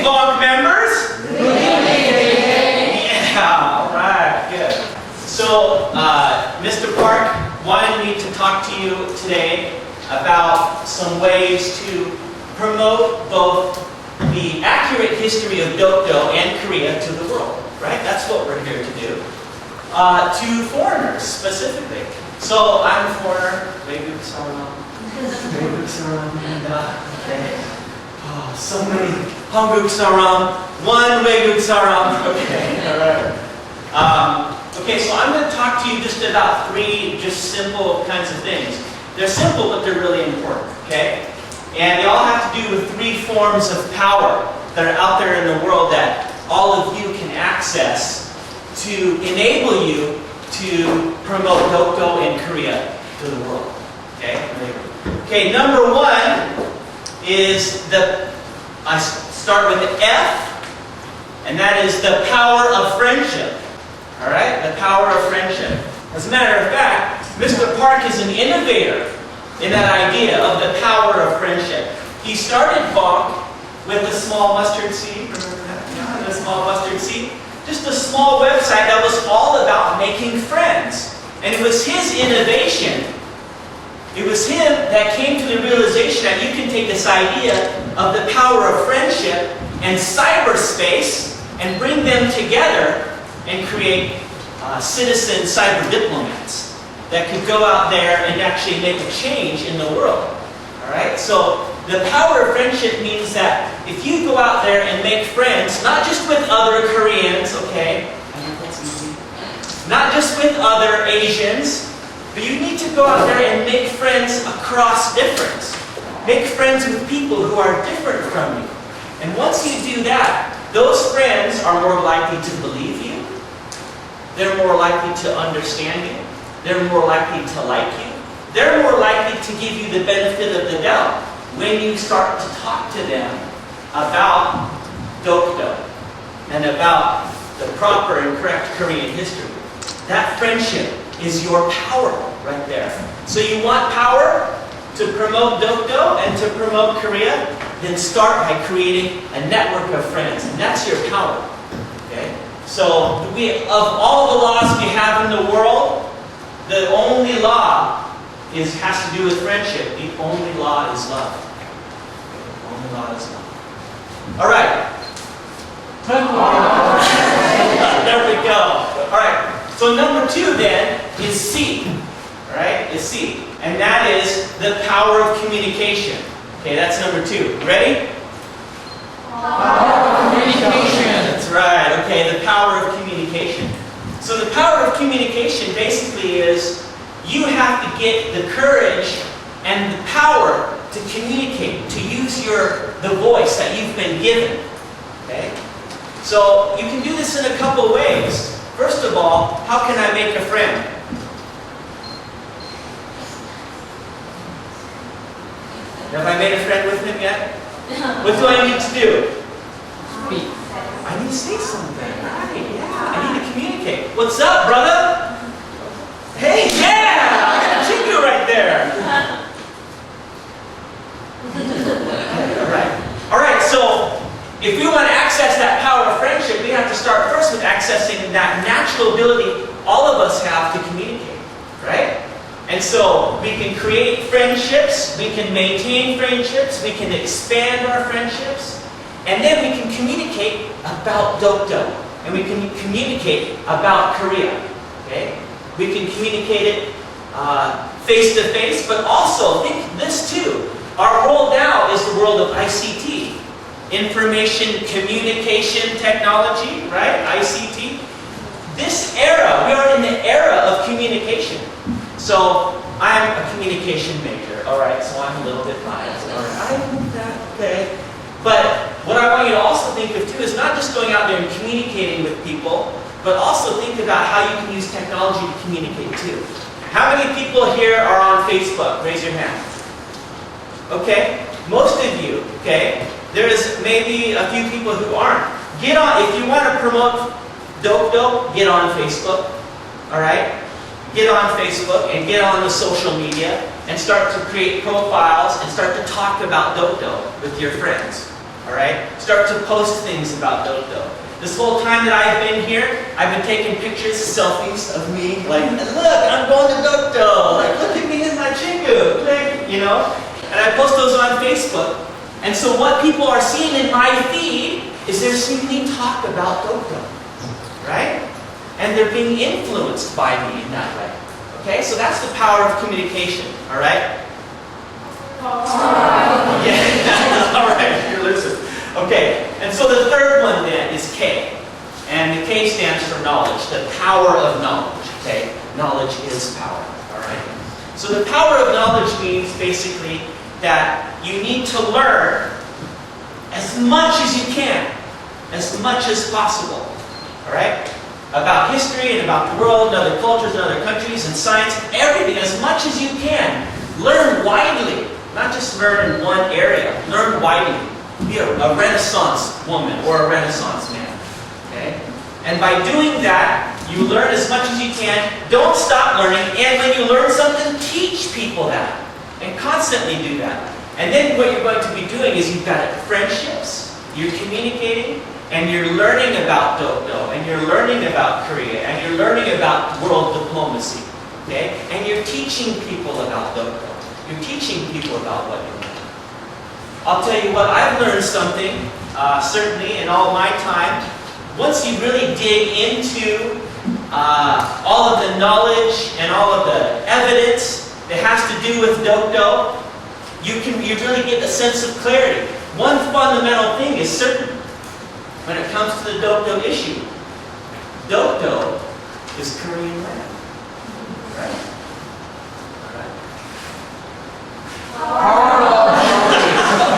VANK members? Yeah, all right, good. So, Mr. Park wanted me to talk to you today about some ways to promote both the accurate history of Dokdo and Korea to the world, right? That's what we're here to do. To foreigners, specifically. So, I'm a foreigner, 외교사절단. Oh, so many 한국 사람, one 외국 사람. Okay, all right. Okay, so I'm going to talk to you just about three just simple kinds of things. They're simple, but they're really important, okay? And they all have to do with three forms of power that are out there in the world that all of you can access to enable you to promote Dokdo and Korea to the world, okay? Okay, number one is I start with the F, and that is the power of friendship. All right, the power of friendship. As a matter of fact, Mr. Park is an innovator in that idea of the power of friendship. He started VANK with a small mustard seed. Remember that? Yeah, a small mustard seed. Just a small website that was all about making friends. And it was his innovation. It was him that came to the realization that you can take this idea of the power of friendship and cyberspace and bring them together and create citizen cyber diplomats that could go out there and actually make a change in the world. Alright? So the power of friendship means that if you go out there and make friends, not just with other Koreans, okay? I know that's easy. Not just with other Asians, but you need to go out there and make friends across difference. Make friends with people who are different from you. And once you do that, those friends are more likely to believe you. They're more likely to understand you. They're more likely to like you. They're more likely to give you the benefit of the doubt when you start to talk to them about Dokdo and about the proper and correct Korean history. That friendship is your power right there. So you want power to promote Dokdo and to promote Korea? Then start by creating a network of friends. And that's your power. Okay? So, of all the laws we have in the world, the only law has to do with friendship. The only law is love. The only law is love. Alright. There we go. Alright. So number two then is C. Alright? Is C. And that is the power of communication. Okay, that's number two. Ready? Power of communication. That's right. Okay, the power of communication. So the power of communication basically is you have to get the courage and the power to communicate, to use the voice that you've been given. Okay? So you can do this in a couple ways. First of all, how can I make a friend? Have I made a friend with him yet? What do I need to do? Speak. I need to say something. Right, yeah. I need to communicate. What's up, brother? Hey, yeah! I got you right there. Alright, so if we want to access that power of friendship, we have to start first with accessing that natural ability all of us have to communicate. Right? And so we can create friendships, we can maintain friendships, we can expand our friendships, and then we can communicate about Dokdo, and we can communicate about Korea. Okay? We can communicate it face to face, but also think this too. Our world now is the world of ICT, information communication technology, right? ICT. This era, we are in the era of communication. So, I'm a communication major, alright, so I'm a little bit biased. Alright, I know that, okay. But what I want you to also think of too is not just going out there and communicating with people, but also think about how you can use technology to communicate too. How many people here are on Facebook? Raise your hand. Okay, most of you, okay. There is maybe a few people who aren't. Get on, if you want to promote Dokdo, get on Facebook, alright? Get on Facebook and get on the social media and start to create profiles and start to talk about Dokdo with your friends. Alright? Start to post things about Dokdo. This whole time that I've been here, I've been taking pictures, selfies of me, like, look, I'm going to Dokdo, like, look at me in my chingu, like, you know? And I post those on Facebook. And so what people are seeing in my feed is they're seeing me talk about Dokdo, right? And they're being influenced by me in that way. Okay, so that's the power of communication, all right? Yeah, all right, you're listening. Okay, and so the third one then is K. And the K stands for knowledge, the power of knowledge, okay? Knowledge is power, all right? So the power of knowledge means basically that you need to learn as much as you can, as much as possible, all right? About history and about the world and other cultures and other countries and science, everything, as much as you can. Learn widely, not just learn in one area. Learn widely. Be a Renaissance woman or a Renaissance man, okay? And by doing that, you learn as much as you can. Don't stop learning, and when you learn something, teach people that. And constantly do that. And then what you're going to be doing is you've got friendships, you're communicating, and you're learning about Dokdo, and you're learning about Korea, and you're learning about world diplomacy, okay? And you're teaching people about Dokdo. You're teaching people about what you learn. I'll tell you what, I've learned something, certainly in all my time. Once you really dig into all of the knowledge and all of the evidence that has to do with Dokdo, you really get a sense of clarity. One fundamental thing is certain when it comes to the Dokdo issue. Dokdo is Korean land. Right?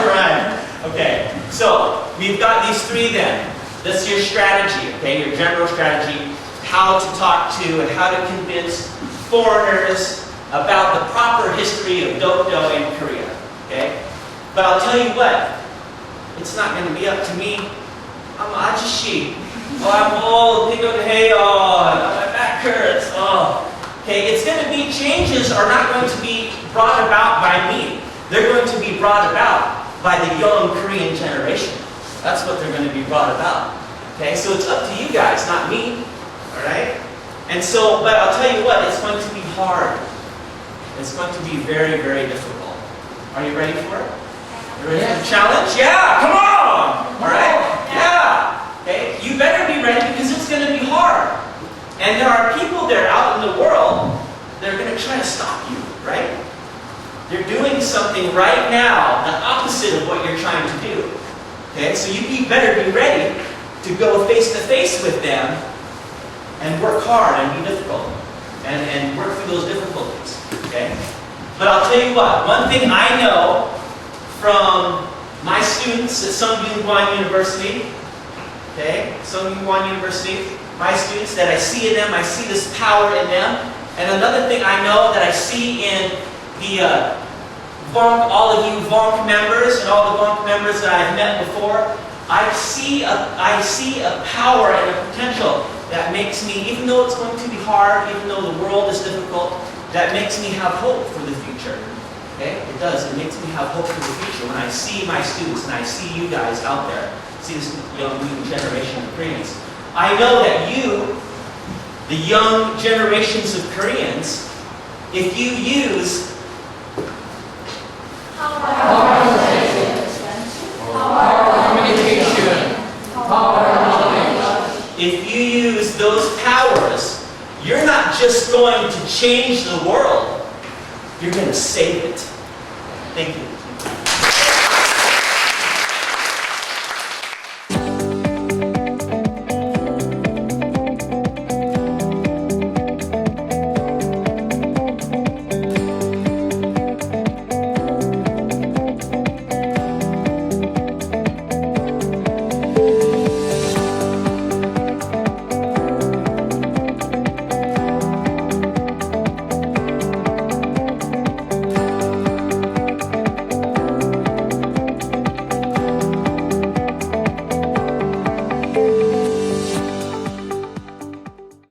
Alright. Okay. So, we've got these three then. That's your strategy, okay? Your general strategy. How to talk to and how to convince foreigners about the proper history of Dokdo in Korea. Okay? But I'll tell you what, it's not going to be up to me. I'm ajishi. Oh, I'm old. Hey, my back hurts. Oh. Okay, it's going to be, changes are not going to be brought about by me. They're going to be brought about by the young Korean generation. That's what they're going to be brought about. Okay, so it's up to you guys, not me. Alright? And so, but I'll tell you what, it's going to be hard. It's going to be very, very difficult. Are you ready for it? You ready for the challenge? Yeah, come on! Alright? Yeah! Okay, you better be ready because it's going to be hard. And there are people there out in the world that are going to try to stop you, right? They're doing something right now, the opposite of what you're trying to do. Okay, so you better be ready to go face to face with them and work hard and be difficult and work through those difficulties. Okay? But I'll tell you what, one thing I know from my students at Sungkyunkwan University, okay, Sungkyunkwan University, my students, that I see in them, I see this power in them. And another thing I know that I see in the VANK, all of you VANK members and all the VANK members that I've met before, I see a power and a potential that makes me, even though it's going to be hard, even though the world is difficult, that makes me have hope for the future. Okay? It does. It makes me have hope for the future when I see my students and I see you guys out there, see this young new generation of Koreans. I know that you, the young generations of Koreans, if you use if you use those powers, you're not just going to change the world, you're going to save it. Thank you.